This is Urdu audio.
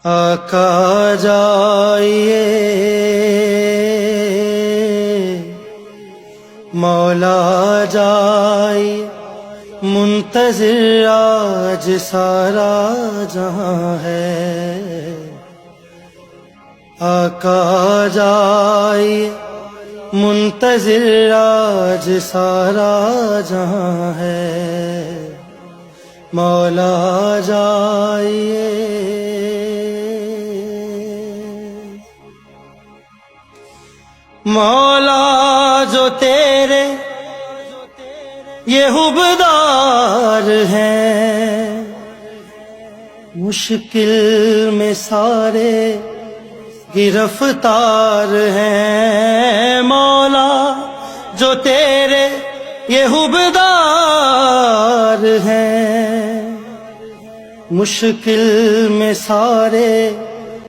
آقا جائیے مولا جائیے، منتظر آج سارا جہاں ہے۔ آقا جائیے منتظر آج سارا جہاں ہے، مولا جائیے۔ مولا جو تیرے یہ حبدار ہیں، مشکل میں سارے گرفتار ہیں۔ مولا جو تیرے یہ حبدار ہیں، مشکل میں سارے